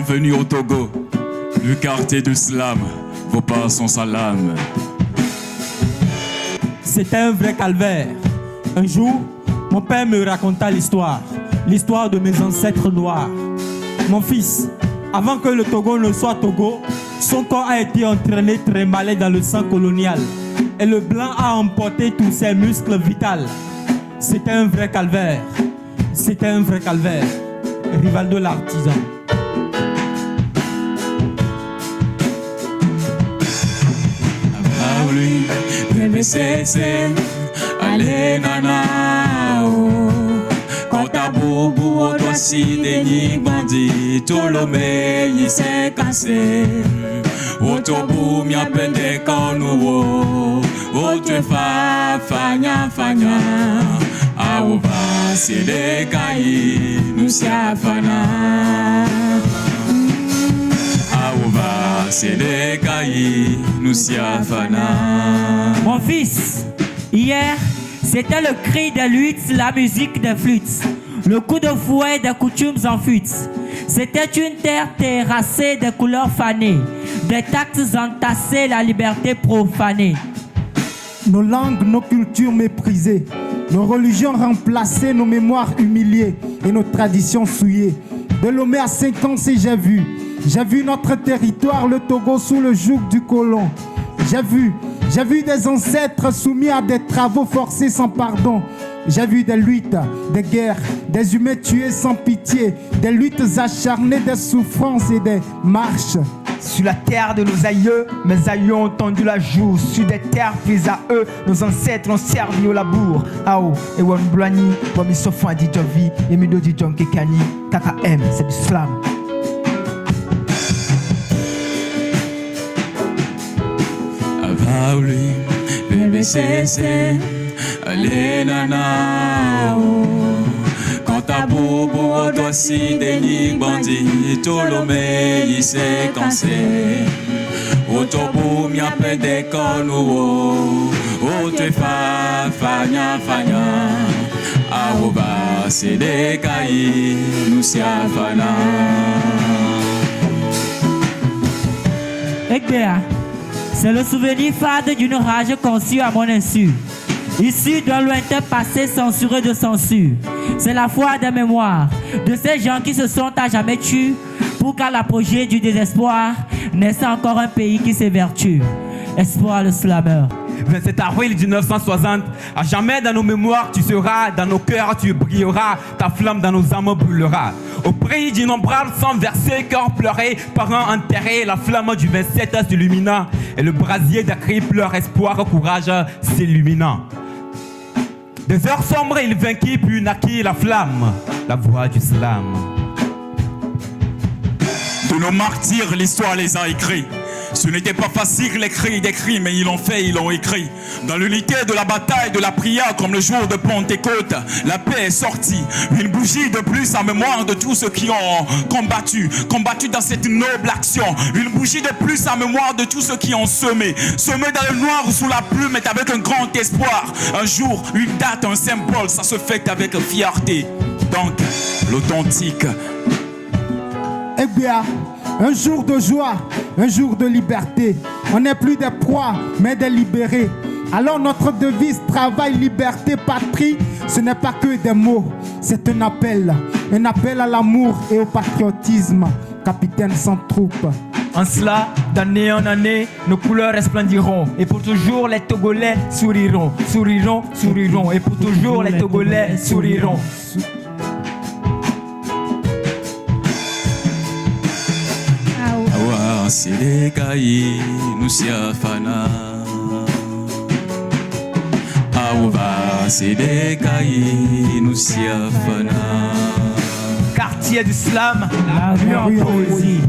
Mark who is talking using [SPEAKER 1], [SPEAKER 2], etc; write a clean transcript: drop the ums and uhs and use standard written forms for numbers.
[SPEAKER 1] Bienvenue au Togo, le quartier du slam, vos pas sont salam.
[SPEAKER 2] C'était un vrai calvaire. Un jour, mon père me raconta l'histoire de mes ancêtres noirs. Mon fils, avant que le Togo ne soit Togo, son corps a été entraîné très malin dans le sang colonial et le blanc a emporté tous ses muscles vitaux. C'était un vrai calvaire. C'était un vrai calvaire. Rivaldo l'artisan.
[SPEAKER 1] Allez nana, quand ta boubou au doigt si déni bandit, tout l'homme il s'est cassé. Autobou mi appende kanuo, autre fanya fanya, aouba c'est des cailles, nous s'y afana. Aouba c'est des cailles, nous s'y afana.
[SPEAKER 3] Mon fils, hier, c'était le cri des luttes, la musique des flûtes, le coup de fouet des coutumes en fuite. C'était une terre terrassée des couleurs fanées, des taxes entassées, la liberté profanée.
[SPEAKER 4] Nos langues, nos cultures méprisées, nos religions remplacées, nos mémoires humiliées et nos traditions souillées. De Lomé à 5 ans, j'ai vu notre territoire, le Togo, sous le joug du colon. J'ai vu des ancêtres soumis à des travaux forcés sans pardon. J'ai vu des luttes, des guerres, des humains tués sans pitié, des luttes acharnées, des souffrances et des marches.
[SPEAKER 5] Sur la terre de nos aïeux, mes aïeux ont tendu la joue. Sur des terres prises à eux, nos ancêtres ont servi au labour. Ao, et Wan Blani, Wami Sofan di Jovi, et Mido di John Kekani, KKM, c'est du slam.
[SPEAKER 1] Avaouli, bébé c'est, allez nana, quand ta boubou au doigt si déni bandit, tout l'homme il s'est cassé. Autobou mi appende kanuo, autre fanya fanya, aouba c'est des cailles, nous s'y afana.
[SPEAKER 3] Ekbea, c'est le souvenir fade d'une rage conçue à mon insu. Issu d'un lointain passé censuré de censure. C'est la foi des mémoires de ces gens qui se sont à jamais tus pour qu'à l'apogée du désespoir naisse encore un pays qui s'évertue. Espoir le slammer.
[SPEAKER 5] 27 avril 1960, à jamais dans nos mémoires tu seras, dans nos cœurs tu brilleras, ta flamme dans nos âmes brûlera. Au prix d'innombrables sang versés, cœurs pleurés, parents enterrés, la flamme du 27 s'illumina et le brasier des cris pleure espoir, courage s'illuminant. Des heures sombres il vainquit puis naquit la flamme, la voix du slam.
[SPEAKER 1] De nos martyrs, l'histoire les a écrits. Ce n'était pas facile d'écrire, mais ils l'ont fait, ils l'ont écrit. Dans l'unité de la bataille, de la prière, comme le jour de Pentecôte, la paix est sortie. Une bougie de plus en mémoire de tous ceux qui ont combattu dans cette noble action. Une bougie de plus en mémoire de tous ceux qui ont semé dans le noir ou sous la plume, mais avec un grand espoir. Un jour, une date, un symbole, ça se fait avec fierté. Donc, l'authentique.
[SPEAKER 4] Eh bien, un jour de joie, un jour de liberté. On n'est plus des proies, mais des libérés. Alors notre devise, travail, liberté, patrie, ce n'est pas que des mots, c'est un appel à l'amour et au patriotisme. Capitaine sans troupe.
[SPEAKER 5] En cela, d'année en année, nos couleurs resplendiront. Et pour toujours, les Togolais souriront, souriront, souriront. Et pour toujours, les Togolais souriront.
[SPEAKER 1] C'est des cailles, nous s'y afana. Aouba, c'est des cailles, nous s'y afana.
[SPEAKER 5] Quartier du slam,
[SPEAKER 3] La rue en poésie.